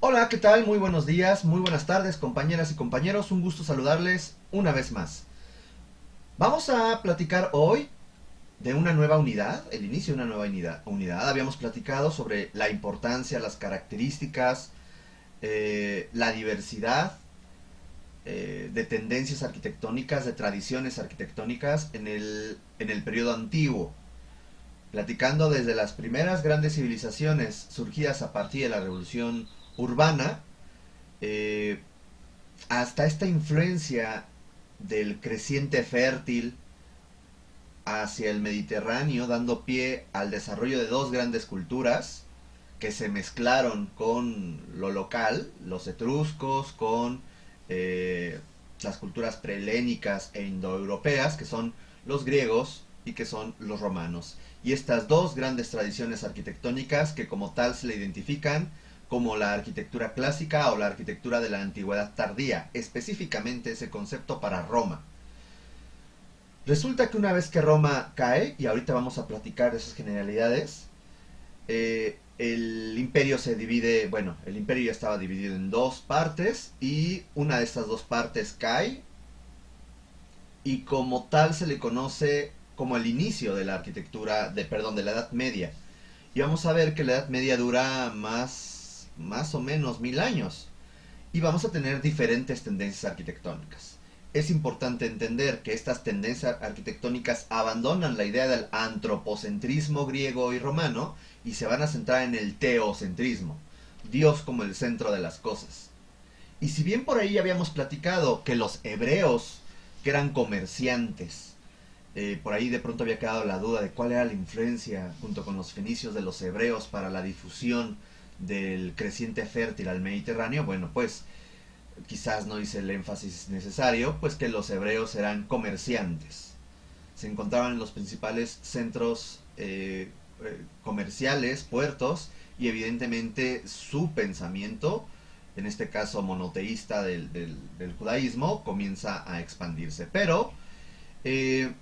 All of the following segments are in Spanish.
Hola, ¿qué tal? Muy buenos días, muy buenas tardes, compañeras y compañeros. Un gusto saludarles una vez más. Vamos a platicar hoy de una nueva unidad, el inicio de una nueva unidad. Habíamos platicado sobre la importancia, las características, la diversidad de tendencias arquitectónicas, de tradiciones arquitectónicas en el periodo antiguo. Platicando desde las primeras grandes civilizaciones surgidas a partir de la revolución urbana, eh, hasta esta influencia del creciente fértil hacia el Mediterráneo, dando pie al desarrollo de dos grandes culturas que se mezclaron con lo local, los etruscos, con las culturas prehelénicas e indoeuropeas, que son los griegos y que son los romanos. Y estas dos grandes tradiciones arquitectónicas que como tal se le identifican como la arquitectura clásica o la arquitectura de la antigüedad tardía, específicamente ese concepto para Roma. Resulta que una vez que Roma cae, y ahorita vamos a platicar de esas generalidades, el imperio se divide, bueno, el imperio ya estaba dividido en dos partes y una de estas dos partes cae y como tal se le conoce como el inicio de la arquitectura, de la Edad Media. Y vamos a ver que la Edad Media dura más o menos 1000 años y vamos a tener diferentes tendencias arquitectónicas. Es importante entender que estas tendencias arquitectónicas abandonan la idea del antropocentrismo griego y romano y se van a centrar en el teocentrismo, Dios como el centro de las cosas. Y si bien por ahí habíamos platicado que los hebreos, que eran comerciantes, por ahí de pronto había quedado la duda de cuál era la influencia junto con los fenicios de los hebreos para la difusión del creciente fértil al Mediterráneo, bueno, pues quizás no hice el énfasis necesario, pues que los hebreos eran comerciantes. Se encontraban en los principales centros comerciales, puertos, y evidentemente su pensamiento, en este caso monoteísta del judaísmo, comienza a expandirse. Pero eh,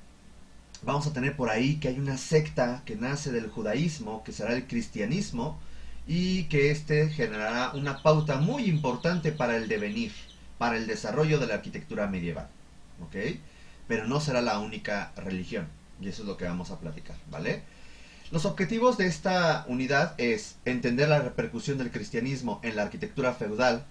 vamos a tener por ahí que hay una secta que nace del judaísmo, que será el cristianismo, y que este generará una pauta muy importante para el devenir, para el desarrollo de la arquitectura medieval. ¿Ok? Pero no será la única religión, y eso es lo que vamos a platicar, ¿vale? Los objetivos de esta unidad es entender la repercusión del cristianismo en la arquitectura feudal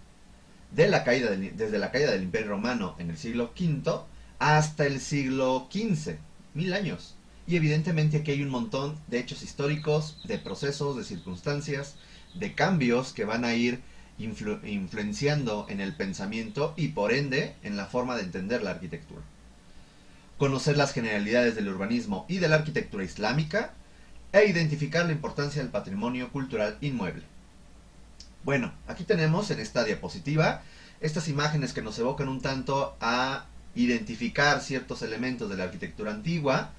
desde la caída del Imperio Romano en el siglo V hasta el siglo XV, 1000 años. Y evidentemente aquí hay un montón de hechos históricos, de procesos, de circunstancias, de cambios que van a ir influenciando en el pensamiento y por ende en la forma de entender la arquitectura. Conocer las generalidades del urbanismo y de la arquitectura islámica e identificar la importancia del patrimonio cultural inmueble. Bueno, aquí tenemos en esta diapositiva estas imágenes que nos evocan un tanto a identificar ciertos elementos de la arquitectura antigua,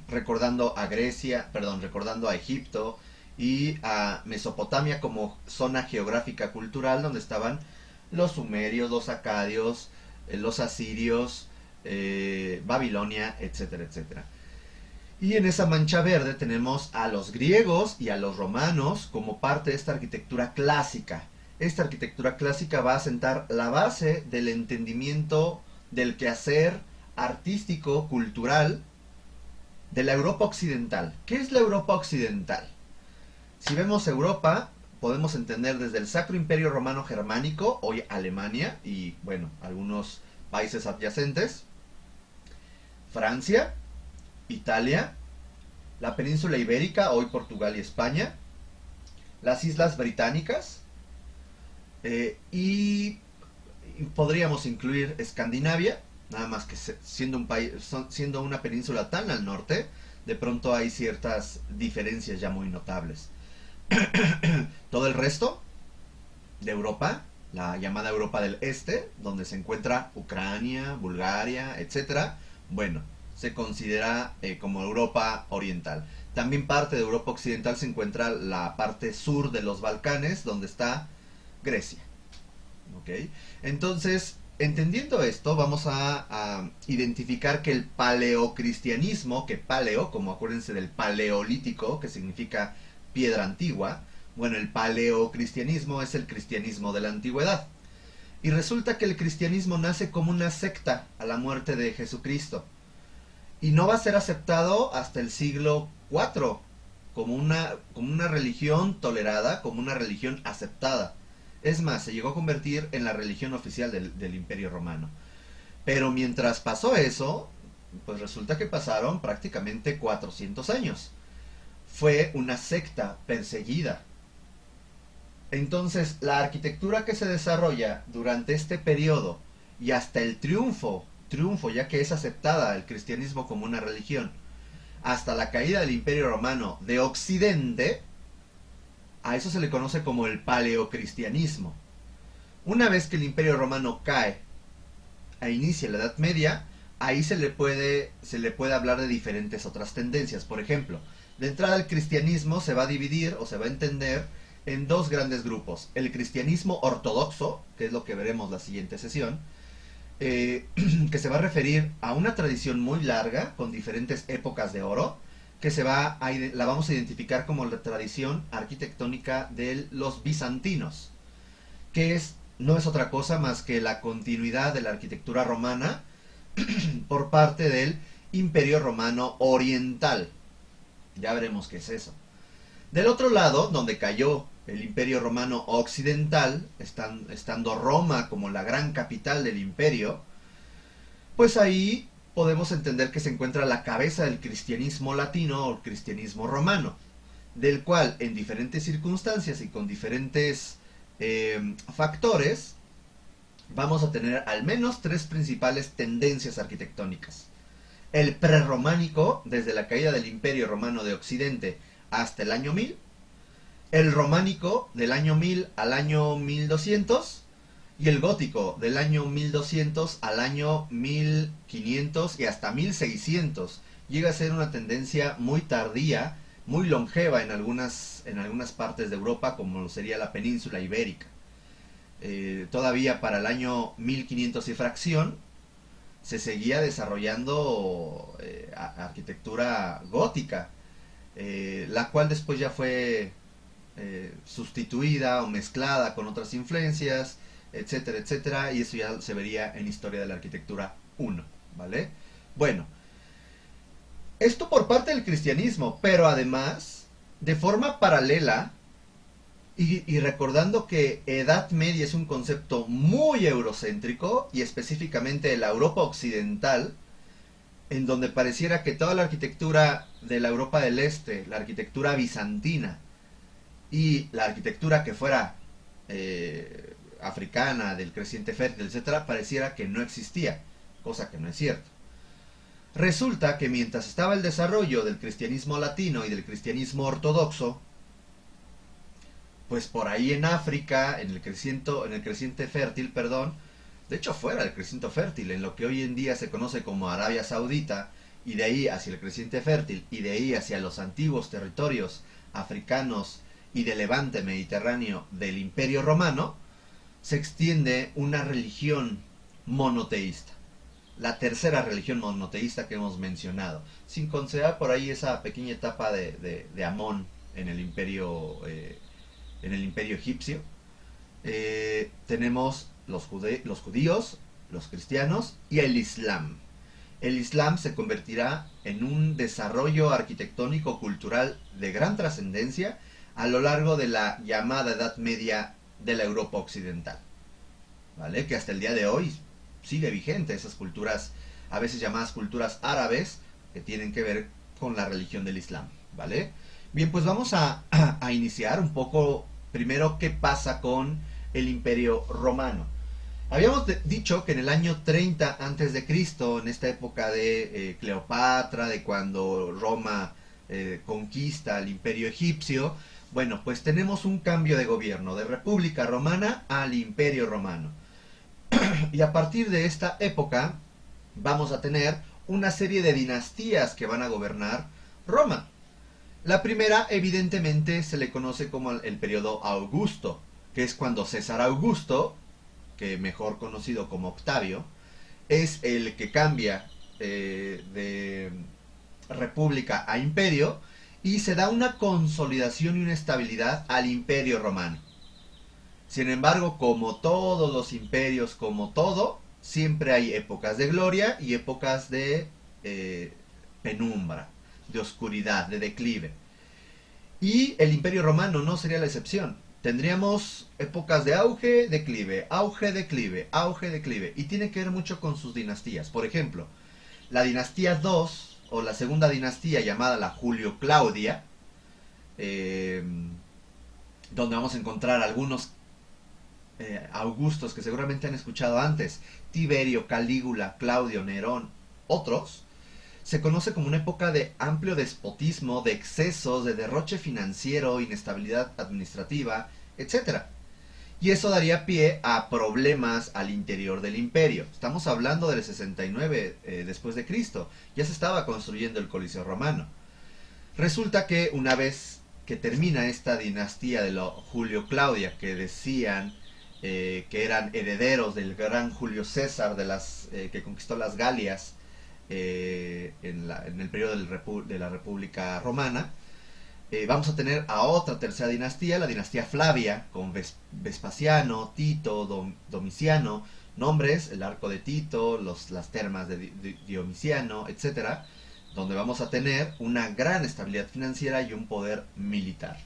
recordando a Grecia, perdón, recordando a Egipto y a Mesopotamia como zona geográfica cultural donde estaban los sumerios, los acadios, los asirios, Babilonia, etcétera, etcétera. Y en esa mancha verde tenemos a los griegos y a los romanos como parte de esta arquitectura clásica. Esta arquitectura clásica va a sentar la base del entendimiento del quehacer artístico, cultural, de la Europa occidental. ¿Qué es la Europa occidental? Si vemos Europa, podemos entender desde el Sacro Imperio Romano Germánico, hoy Alemania, y bueno, algunos países adyacentes, Francia, Italia, la península ibérica, hoy Portugal y España, las islas británicas, y podríamos incluir Escandinavia, nada más que siendo un país, siendo una península tan al norte, de pronto hay ciertas diferencias ya muy notables. Todo el resto de Europa, la llamada Europa del Este, donde se encuentra Ucrania, Bulgaria, etcétera, bueno, se considera como Europa Oriental. También parte de Europa Occidental se encuentra la parte sur de los Balcanes, donde está Grecia. ¿Ok? Entonces, entendiendo esto, vamos a identificar que el paleocristianismo, que paleo, como acuérdense del paleolítico, que significa piedra antigua, Bueno, el paleocristianismo es el cristianismo de la antigüedad. Y resulta que el cristianismo nace como una secta a la muerte de Jesucristo. Y no va a ser aceptado hasta el siglo IV como una religión tolerada, como una religión aceptada. Es más, se llegó a convertir en la religión oficial del Imperio Romano. Pero mientras pasó eso, pues resulta que pasaron prácticamente 400 años. Fue una secta perseguida. Entonces, la arquitectura que se desarrolla durante este periodo y hasta el triunfo ya que es aceptada el cristianismo como una religión, hasta la caída del Imperio Romano de Occidente, a eso se le conoce como el paleocristianismo. Una vez que el Imperio Romano cae e inicia la Edad Media, ahí se le puede hablar de diferentes otras tendencias. Por ejemplo, de entrada el cristianismo se va a dividir o se va a entender en dos grandes grupos. El cristianismo ortodoxo, que es lo que veremos la siguiente sesión, que se va a referir a una tradición muy larga, con diferentes épocas de oro, que la vamos a identificar como la tradición arquitectónica de los bizantinos, que no es otra cosa más que la continuidad de la arquitectura romana por parte del Imperio Romano Oriental. Ya veremos qué es eso. Del otro lado, donde cayó el Imperio Romano Occidental, estando Roma como la gran capital del imperio, pues ahí podemos entender que se encuentra la cabeza del cristianismo latino o cristianismo romano, del cual en diferentes circunstancias y con diferentes factores vamos a tener al menos tres principales tendencias arquitectónicas. El prerrománico, desde la caída del Imperio Romano de Occidente hasta el año 1000, el románico del año 1000 al año 1200 y el gótico del año 1200 al año 1500 y hasta 1600. Llega a ser una tendencia muy tardía, muy longeva en algunas partes de Europa, como sería la península ibérica. Todavía para el año 1500 y fracción se seguía desarrollando arquitectura gótica, la cual después ya fue sustituida o mezclada con otras influencias, etcétera, etcétera, y eso ya se vería en Historia de la Arquitectura 1, ¿vale? Bueno, esto por parte del cristianismo, pero además, de forma paralela, y recordando que Edad Media es un concepto muy eurocéntrico, y específicamente de la Europa occidental, en donde pareciera que toda la arquitectura de la Europa del Este, la arquitectura bizantina, y la arquitectura que fuera africana, del creciente fértil, etcétera, pareciera que no existía, cosa que no es cierto. Resulta que mientras estaba el desarrollo del cristianismo latino y del cristianismo ortodoxo, pues por ahí en África, en el creciente fértil, perdón, de hecho fuera del creciente fértil, en lo que hoy en día se conoce como Arabia Saudita, y de ahí hacia el creciente fértil, y de ahí hacia los antiguos territorios africanos y del levante mediterráneo del Imperio Romano, se extiende una religión monoteísta. La tercera religión monoteísta que hemos mencionado, sin considerar por ahí esa pequeña etapa de Amón en el imperio egipcio. Tenemos los judíos, los cristianos y el Islam. El Islam se convertirá en un desarrollo arquitectónico cultural de gran trascendencia a lo largo de la llamada Edad Media de la Europa occidental, ¿vale? Que hasta el día de hoy sigue vigente esas culturas, a veces llamadas culturas árabes, que tienen que ver con la religión del Islam, ¿vale? Bien, pues vamos a iniciar un poco primero qué pasa con el Imperio Romano. Habíamos dicho que en el año 30 antes de Cristo, en esta época de Cleopatra, de cuando Roma conquista el Imperio egipcio, bueno, pues tenemos un cambio de gobierno, de República Romana al Imperio Romano. Y a partir de esta época vamos a tener una serie de dinastías que van a gobernar Roma. La primera, evidentemente, se le conoce como el periodo Augusto, que es cuando César Augusto, que mejor conocido como Octavio, es el que cambia de república a imperio y se da una consolidación y una estabilidad al Imperio Romano. Sin embargo, como todos los imperios, como todo, siempre hay épocas de gloria y épocas de penumbra, de oscuridad, de declive. Y el Imperio Romano no sería la excepción. Tendríamos épocas de auge, declive, auge, declive, auge, declive. Y tiene que ver mucho con sus dinastías. Por ejemplo, la dinastía 2 o la segunda dinastía llamada la Julio-Claudia, eh, donde vamos a encontrar algunos Augustos que seguramente han escuchado antes, Tiberio, Calígula, Claudio, Nerón, otros, se conoce como una época de amplio despotismo, de excesos, de derroche financiero, inestabilidad administrativa, etcétera. Y eso daría pie a problemas al interior del imperio. Estamos hablando del 69 después de Cristo. Ya se estaba construyendo el Coliseo Romano. Resulta que una vez que termina esta dinastía de los Julio Claudia, que decían que eran herederos del gran Julio César que conquistó las Galias en el periodo de la República Romana, vamos a tener a otra tercera dinastía, la dinastía Flavia, con Vespasiano, Tito, Domiciano, nombres, el arco de Tito, las termas de Diomiciano, etcétera, donde vamos a tener una gran estabilidad financiera y un poder militar.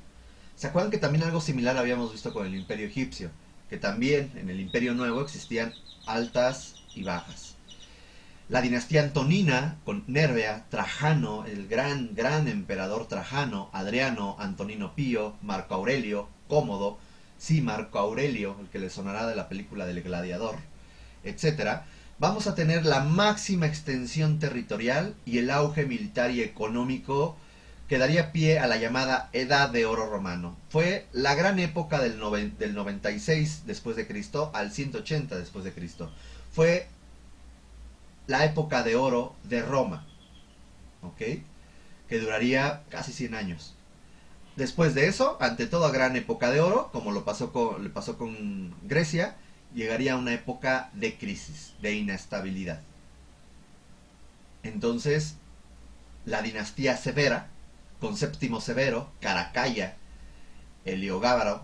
¿Se acuerdan que también algo similar habíamos visto con el Imperio Egipcio? Que también en el Imperio Nuevo existían altas y bajas. La dinastía Antonina, con Nerva, Trajano, el gran emperador Trajano, Adriano, Antonino Pío, Marco Aurelio, Cómodo, sí, Marco Aurelio, el que le sonará de la película del Gladiador, etcétera, vamos a tener la máxima extensión territorial y el auge militar y económico que daría pie a la llamada Edad de Oro Romano. Fue la gran época del 96 después de Cristo al 180 después de Cristo. Fue la época de oro de Roma, ¿ok? Que duraría casi 100 años. Después de eso, ante toda gran época de oro, como le pasó con Grecia, llegaría una época de crisis, de inestabilidad. Entonces, la dinastía Severa, con Séptimo Severo, Caracalla, Heliogábaro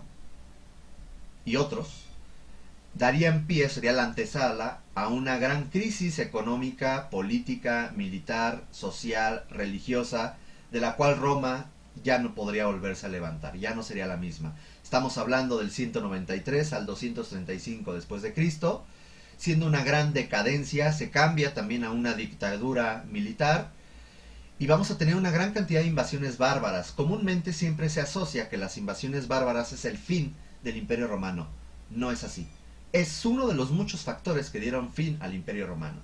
y otros, darían pie, sería la antesala, a una gran crisis económica, política, militar, social, religiosa, de la cual Roma ya no podría volverse a levantar, ya no sería la misma. Estamos hablando del 193 al 235 después de Cristo, siendo una gran decadencia, se cambia también a una dictadura militar y vamos a tener una gran cantidad de invasiones bárbaras. Comúnmente siempre se asocia que las invasiones bárbaras es el fin del Imperio Romano. No es así. Es uno de los muchos factores que dieron fin al Imperio Romano.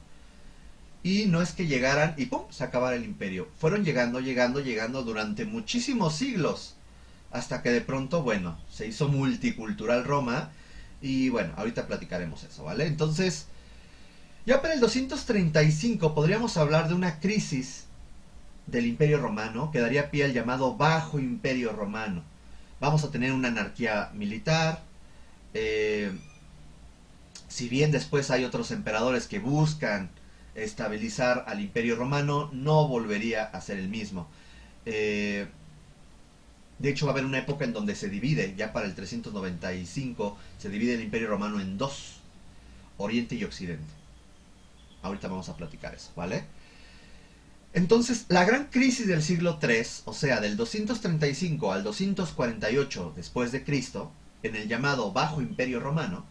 Y no es que llegaran y ¡pum!, se acabara el imperio. Fueron llegando durante muchísimos siglos. Hasta que de pronto, bueno, se hizo multicultural Roma. Y bueno, ahorita platicaremos eso, ¿vale? Entonces, ya para el 235 podríamos hablar de una crisis del Imperio Romano que daría pie al llamado Bajo Imperio Romano. Vamos a tener una anarquía militar. Si bien después hay otros emperadores que buscan estabilizar al Imperio Romano, no volvería a ser el mismo. De hecho, va a haber una época en donde se divide, ya para el 395, se divide el Imperio Romano en dos, Oriente y Occidente. Ahorita vamos a platicar eso, ¿vale? Entonces, la gran crisis del siglo III, o sea, del 235 al 248 después de Cristo, en el llamado Bajo Imperio Romano,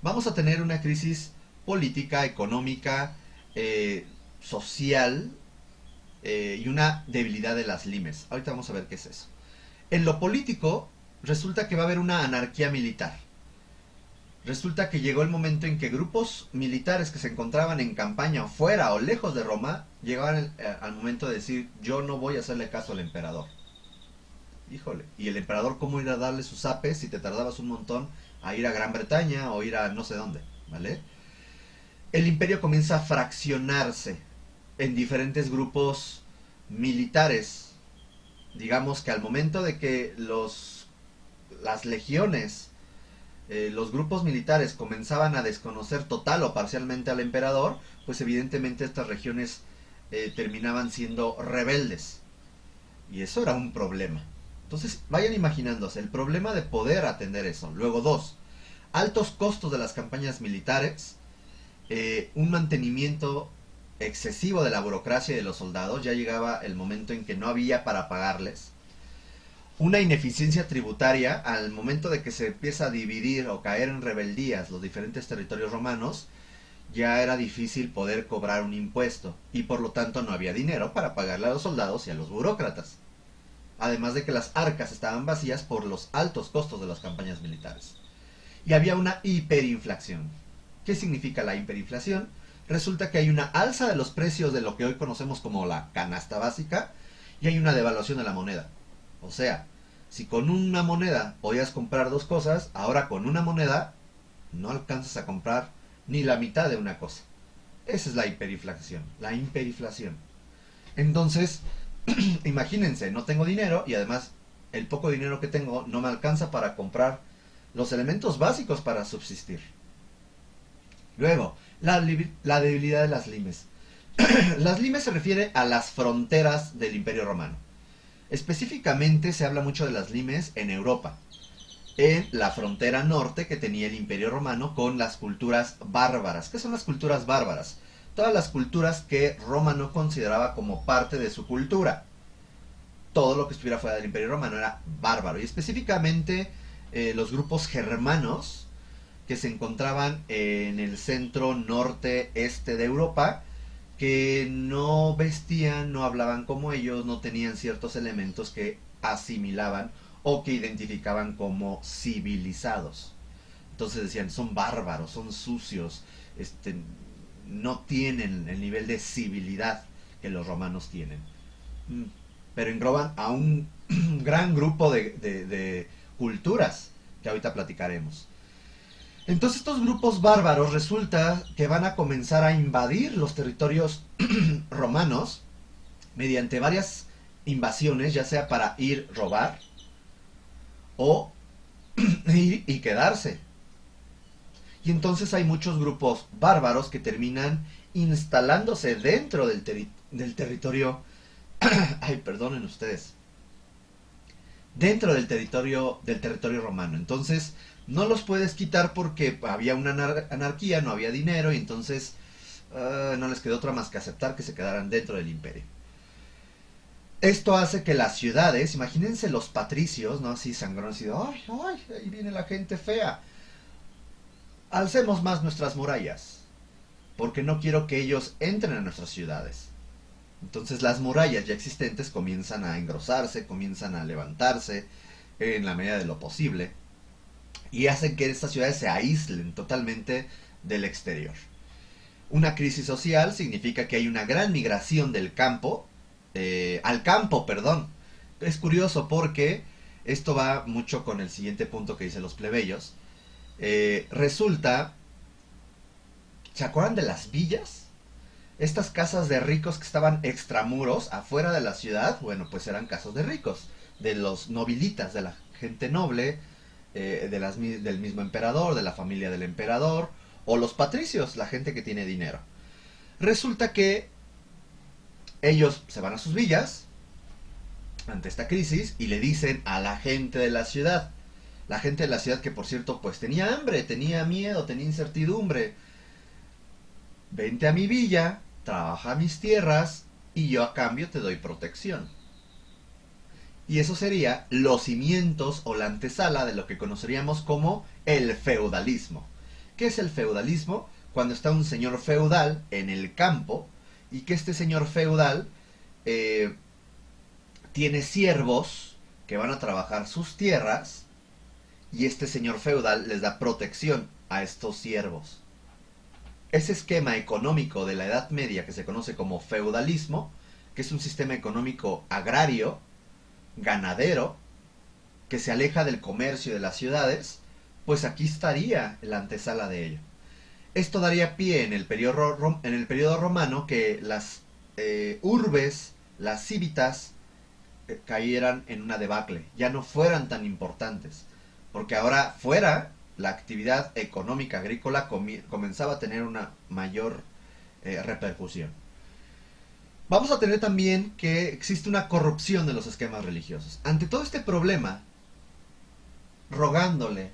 vamos a tener una crisis política, económica, social y una debilidad de las limes. Ahorita vamos a ver qué es eso. En lo político, resulta que va a haber una anarquía militar. Resulta que llegó el momento en que grupos militares que se encontraban en campaña fuera o lejos de Roma llegaban al momento de decir: yo no voy a hacerle caso al emperador. Híjole, y el emperador, ¿cómo ir a darle sus apes si te tardabas un montón a ir a Gran Bretaña o ir a no sé dónde? ¿Vale? El imperio comienza a fraccionarse en diferentes grupos militares. Digamos que al momento de que las legiones, los grupos militares comenzaban a desconocer total o parcialmente al emperador, pues evidentemente estas regiones terminaban siendo rebeldes. Y eso era un problema. Entonces, vayan imaginándose el problema de poder atender eso. Luego, dos, altos costos de las campañas militares, un mantenimiento excesivo de la burocracia y de los soldados. Ya llegaba el momento en que no había para pagarles. Una ineficiencia tributaria al momento de que se empieza a dividir o caer en rebeldías los diferentes territorios romanos. Ya era difícil poder cobrar un impuesto y por lo tanto no había dinero para pagarle a los soldados y a los burócratas. Además de que las arcas estaban vacías por los altos costos de las campañas militares. Y había una hiperinflación. ¿Qué significa la hiperinflación? Resulta que hay una alza de los precios de lo que hoy conocemos como la canasta básica y hay una devaluación de la moneda. O sea, si con una moneda podías comprar dos cosas, ahora con una moneda no alcanzas a comprar ni la mitad de una cosa. Esa es la hiperinflación. La hiperinflación. Entonces, imagínense, no tengo dinero y además el poco dinero que tengo no me alcanza para comprar los elementos básicos para subsistir. Luego, la debilidad de las limes. Las limes se refiere a las fronteras del Imperio Romano. Específicamente se habla mucho de las limes en Europa, en la frontera norte que tenía el Imperio Romano con las culturas bárbaras. ¿Qué son las culturas bárbaras? Todas las culturas que Roma no consideraba como parte de su cultura. Todo lo que estuviera fuera del Imperio Romano era bárbaro. Y específicamente los grupos germanos que se encontraban en el centro norte-este de Europa, que no vestían, no hablaban como ellos, no tenían ciertos elementos que asimilaban o que identificaban como civilizados. Entonces decían, son bárbaros, son sucios, no tienen el nivel de civilidad que los romanos tienen. Pero engloban a un gran grupo de culturas que ahorita platicaremos. Entonces estos grupos bárbaros resulta que van a comenzar a invadir los territorios romanos mediante varias invasiones, ya sea para ir robar o ir y quedarse. Y entonces hay muchos grupos bárbaros que terminan instalándose dentro del territorio, ay, perdonen ustedes, dentro del territorio romano. Entonces no los puedes quitar porque había una anarquía, no había dinero y entonces no les quedó otra más que aceptar que se quedaran dentro del imperio. Esto hace que las ciudades, imagínense los patricios, ¿no? Así sangrones, y ay, ay, ahí viene la gente fea. Alcemos más nuestras murallas, porque no quiero que ellos entren a nuestras ciudades. Entonces las murallas ya existentes comienzan a engrosarse, comienzan a levantarse en la medida de lo posible y hacen que estas ciudades se aíslen totalmente del exterior. Una crisis social significa que hay una gran migración del campo, al campo, perdón. Es curioso porque esto va mucho con el siguiente punto que dicen los plebeyos. Resulta, ¿se acuerdan de las villas? Estas casas de ricos que estaban extramuros, afuera de la ciudad, bueno, pues eran casas de ricos, de los nobilitas, de la gente noble, del mismo emperador, de la familia del emperador, o los patricios, la gente que tiene dinero. Resulta que ellos se van a sus villas ante esta crisis y le dicen a la gente de la ciudad, que por cierto pues tenía hambre, tenía miedo, tenía incertidumbre, vente a mi villa, trabaja mis tierras y yo a cambio te doy protección. Y eso sería los cimientos o la antesala de lo que conoceríamos como el feudalismo. ¿Qué es el feudalismo? Cuando está un señor feudal en el campo y que este señor feudal tiene siervos que van a trabajar sus tierras y este señor feudal les da protección a estos siervos. Ese esquema económico de la Edad Media que se conoce como feudalismo, que es un sistema económico agrario, ganadero, que se aleja del comercio de las ciudades, pues aquí estaría la antesala de ello. Esto daría pie en el periodo romano que las urbes, las civitas, cayeran en una debacle, ya no fueran tan importantes, porque ahora fuera la actividad económica agrícola comenzaba a tener una mayor repercusión. Vamos a tener también que existe una corrupción de los esquemas religiosos. Ante todo este problema, rogándole,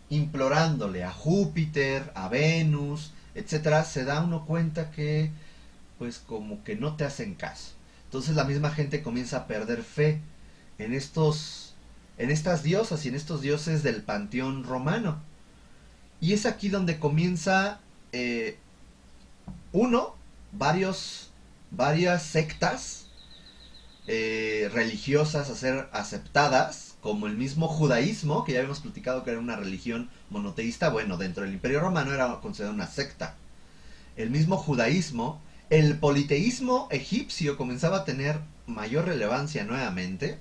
implorándole a Júpiter, a Venus, etcétera, se da uno cuenta que, pues, como que no te hacen caso. Entonces la misma gente comienza a perder fe en estas diosas y en estos dioses del panteón romano. Y es aquí donde comienza eh, uno, varias sectas religiosas a ser aceptadas, como el mismo judaísmo, que ya habíamos platicado que era una religión monoteísta. Bueno, dentro del Imperio Romano era considerada una secta. El mismo judaísmo, el politeísmo egipcio comenzaba a tener mayor relevancia nuevamente,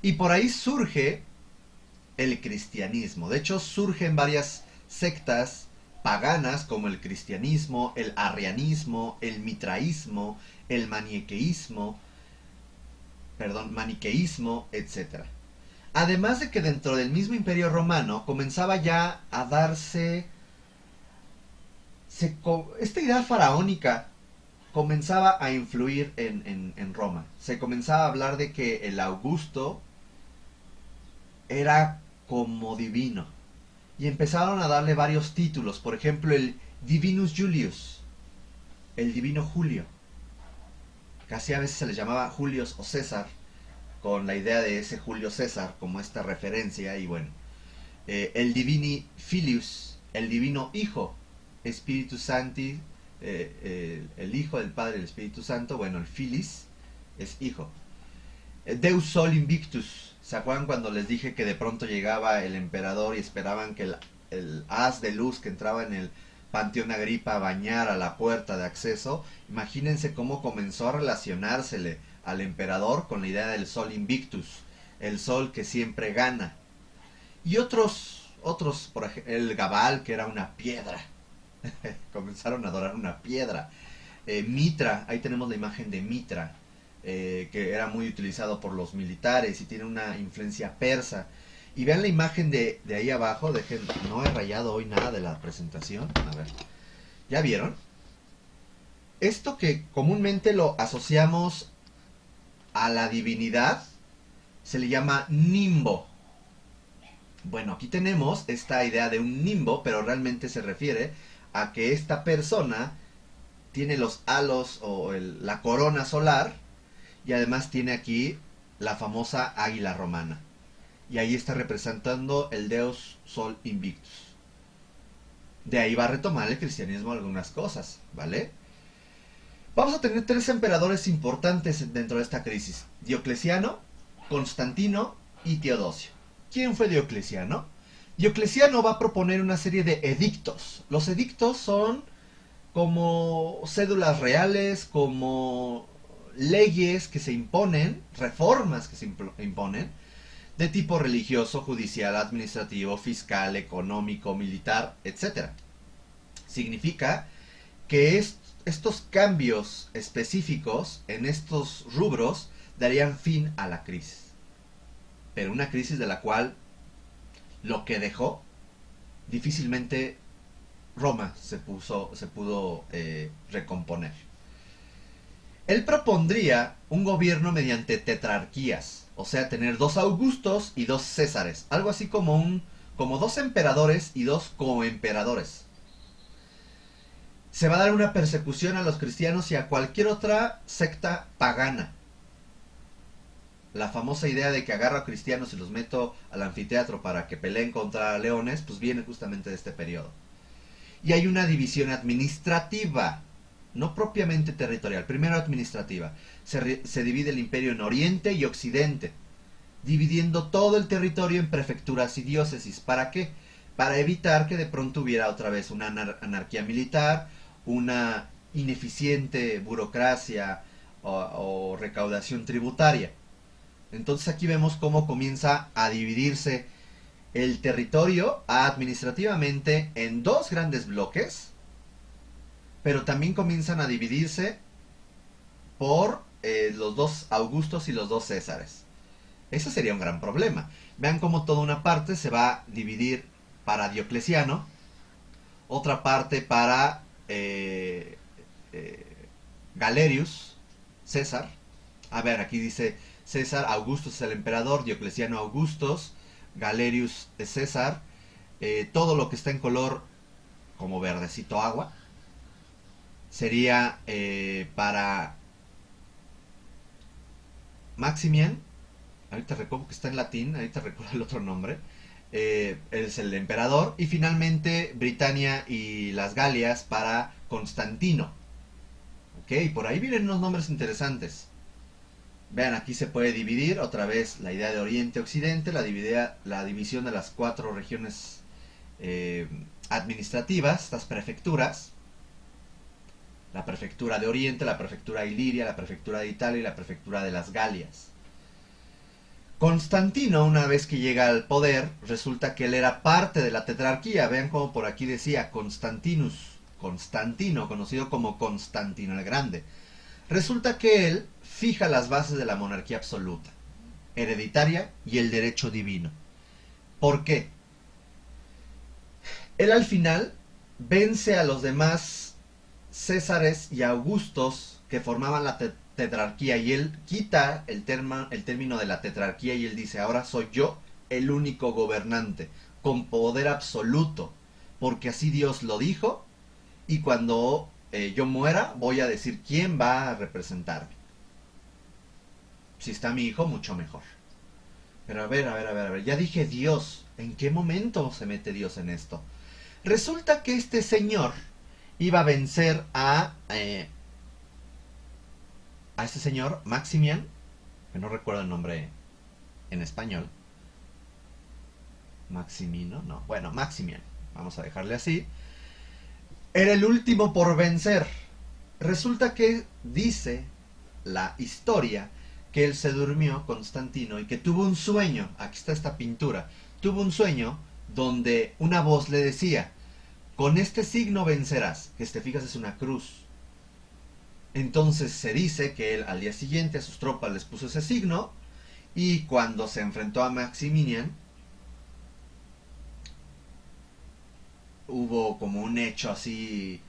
y por ahí surge el cristianismo. De hecho, surgen varias sectas paganas como el cristianismo, el arrianismo, el mitraísmo, el maniqueísmo, etcétera. Además de que dentro del mismo Imperio Romano comenzaba ya a darse esta idea faraónica comenzaba a influir en Roma. Se comenzaba a hablar de que el Augusto era como divino. Y empezaron a darle varios títulos. Por ejemplo, el Divinus Julius, el divino Julio. Casi a veces se le llamaba Julius o César, con la idea de ese Julio César como esta referencia. Y bueno, el Divini Filius, el divino Hijo, Spiritus Sancti, el Hijo del Padre del Espíritu Santo. Bueno, el Filis es Hijo. Deus Sol Invictus. ¿Se acuerdan cuando les dije que de pronto llegaba el emperador y esperaban que el haz de luz que entraba en el Panteón Agripa bañara la puerta de acceso? Imagínense cómo comenzó a relacionársele al emperador con la idea del Sol Invictus, el sol que siempre gana. Y otros, por ejemplo, el Gabal, que era una piedra. Comenzaron a adorar una piedra. Mitra, ahí tenemos la imagen de Mitra, que era muy utilizado por los militares y tiene una influencia persa. Y vean la imagen de ahí abajo. Dejen, no he rayado hoy nada de la presentación. A ver, ¿ya vieron? Esto que comúnmente lo asociamos a la divinidad se le llama nimbo. Bueno, aquí tenemos esta idea de un nimbo, pero realmente se refiere a que esta persona tiene los halos o la corona solar, y además tiene aquí la famosa águila romana. Y ahí está representando el Deus Sol Invictus. De ahí va a retomar el cristianismo algunas cosas, ¿vale? Vamos a tener tres emperadores importantes dentro de esta crisis: Diocleciano, Constantino y Teodosio. ¿Quién fue Diocleciano? Diocleciano va a proponer una serie de edictos. Los edictos son como cédulas reales, como leyes que se imponen, reformas que se imponen, de tipo religioso, judicial, administrativo, fiscal, económico, militar, etc. Significa que estos cambios específicos en estos rubros darían fin a la crisis. Pero una crisis de la cual lo que dejó difícilmente Roma se pudo recomponer. Él propondría un gobierno mediante tetrarquías, o sea, tener 2 Augustos y 2 Césares, algo así como 2 emperadores y 2 coemperadores. Se va a dar una persecución a los cristianos y a cualquier otra secta pagana. La famosa idea de que agarro a cristianos y los meto al anfiteatro para que peleen contra leones, pues viene justamente de este periodo. Y hay una división administrativa, no propiamente territorial, primero administrativa. Se divide el imperio en Oriente y Occidente, dividiendo todo el territorio en prefecturas y diócesis. ¿Para qué? Para evitar que de pronto hubiera otra vez una anarquía militar, una ineficiente burocracia o recaudación tributaria. Entonces aquí vemos cómo comienza a dividirse el territorio administrativamente en 2 grandes bloques, pero también comienzan a dividirse por los 2 Augustos y los 2 Césares. Eso sería un gran problema. Vean cómo toda una parte se va a dividir para Diocleciano, otra parte para Galerius, César. A ver, aquí dice César, Augustus es el emperador, Diocleciano Augustus, Galerius es César. Todo lo que está en color como verdecito agua sería para Maximian. Ahorita recuerdo que está en latín, ahorita recuerdo el otro nombre. Es el emperador. Y finalmente Britania y las Galias para Constantino. Ok, por ahí vienen unos nombres interesantes. Vean, aquí se puede dividir otra vez la idea de Oriente-Occidente, la división de las 4 regiones administrativas, estas prefecturas. La prefectura de Oriente, la prefectura de Iliria, la prefectura de Italia y la prefectura de las Galias. Constantino, una vez que llega al poder, resulta que él era parte de la tetrarquía. Vean como por aquí decía Constantinus, Constantino, conocido como Constantino el Grande. Resulta que él fija las bases de la monarquía absoluta, hereditaria y el derecho divino. ¿Por qué? Él al final vence a los demás Césares y Augustos que formaban la tetrarquía, y él quita el término de la tetrarquía y él dice, ahora soy yo el único gobernante con poder absoluto, porque así Dios lo dijo, y cuando yo muera voy a decir quién va a representarme. Si está mi hijo, mucho mejor. Pero a ver, ya dije Dios. ¿En qué momento se mete Dios en esto? Resulta que este señor iba a vencer a este señor, Maximian, que no recuerdo el nombre en español. Maximino, no, bueno, Maximian, vamos a dejarle así. Era el último por vencer. Resulta que dice la historia que él se durmió, Constantino, y que tuvo un sueño. Aquí está esta pintura. Tuvo un sueño donde una voz le decía, con este signo vencerás, que te fijas es una cruz. Entonces se dice que él al día siguiente a sus tropas les puso ese signo, y cuando se enfrentó a Maximinian, hubo como un hecho así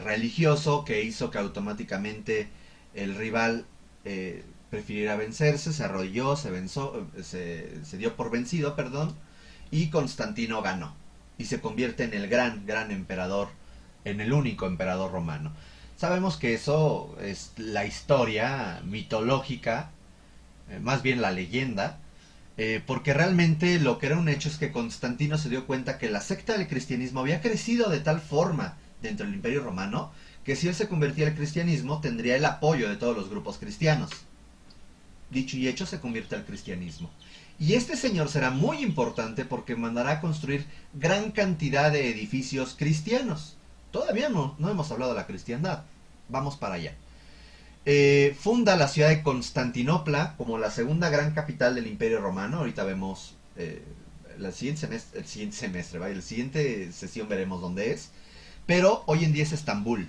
religioso que hizo que automáticamente el rival prefiriera vencerse, se arrodilló, se dio por vencido, perdón, y Constantino ganó y se convierte en el gran emperador, en el único emperador romano. Sabemos que eso es la historia mitológica, más bien la leyenda, porque realmente lo que era un hecho es que Constantino se dio cuenta que la secta del cristianismo había crecido de tal forma dentro del Imperio Romano que si él se convertía al cristianismo tendría el apoyo de todos los grupos cristianos. Dicho y hecho, se convierte al cristianismo. Y este señor será muy importante porque mandará a construir gran cantidad de edificios cristianos. Todavía no hemos hablado de la cristiandad. Vamos para allá. Funda la ciudad de Constantinopla como la segunda gran capital del Imperio Romano. Ahorita vemos el siguiente sesión veremos dónde es. Pero hoy en día es Estambul.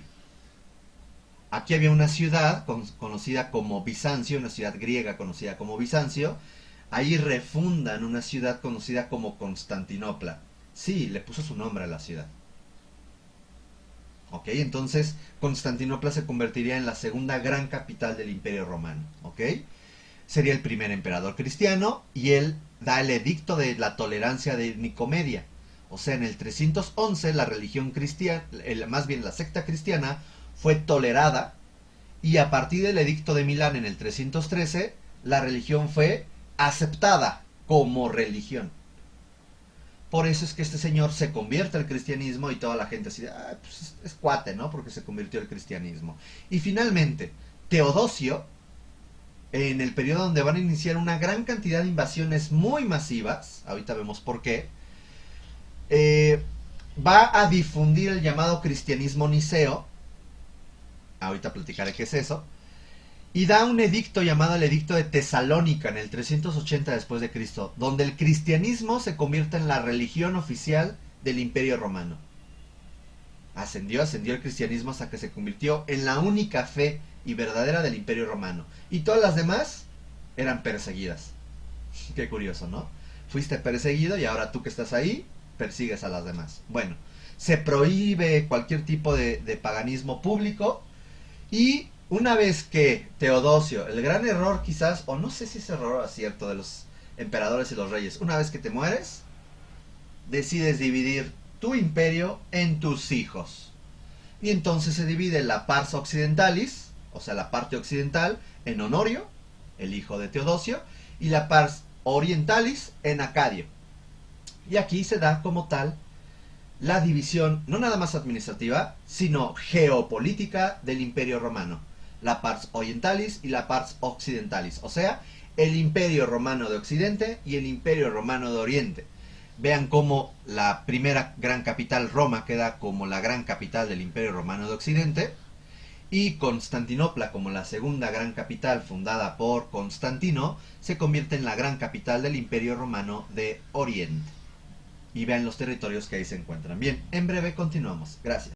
Aquí había una ciudad conocida como Bizancio, una ciudad griega conocida como Bizancio. Ahí refundan una ciudad conocida como Constantinopla. Sí, le puso su nombre a la ciudad. Ok, entonces Constantinopla se convertiría en la segunda gran capital del Imperio Romano. Ok, sería el primer emperador cristiano y él da el edicto de la tolerancia de Nicomedia. O sea, en el 311 la religión cristiana, más bien la secta cristiana, fue tolerada, y a partir del edicto de Milán en el 313 la religión fue aceptada como religión. Por eso es que este señor se convierte al cristianismo y toda la gente así, pues es cuate, ¿no? Porque se convirtió al cristianismo. Y finalmente, Teodosio, en el periodo donde van a iniciar una gran cantidad de invasiones muy masivas, ahorita vemos por qué, va a difundir el llamado cristianismo niceo, ahorita platicaré qué es eso, y da un edicto llamado el Edicto de Tesalónica en el 380 después de Cristo, donde el cristianismo se convierte en la religión oficial del Imperio Romano. Ascendió el cristianismo hasta que se convirtió en la única fe y verdadera del Imperio Romano, y todas las demás eran perseguidas. Qué curioso, ¿no? Fuiste perseguido y ahora tú que estás ahí persigues a las demás. Bueno, se prohíbe cualquier tipo de paganismo público, y Una vez que Teodosio, el gran error quizás, o no sé si es error o acierto de los emperadores y los reyes, una vez que te mueres, decides dividir tu imperio en tus hijos. Y entonces se divide la pars occidentalis, o sea, la parte occidental, en Honorio, el hijo de Teodosio, y la pars orientalis en Acadio. Y aquí se da como tal la división, no nada más administrativa, sino geopolítica del imperio romano. La pars orientalis y la pars occidentalis, o sea, el imperio romano de Occidente y el imperio romano de Oriente. Vean cómo la primera gran capital, Roma, queda como la gran capital del imperio romano de Occidente, y Constantinopla, como la segunda gran capital fundada por Constantino, se convierte en la gran capital del imperio romano de Oriente. Y vean los territorios que ahí se encuentran. Bien, en breve continuamos. Gracias.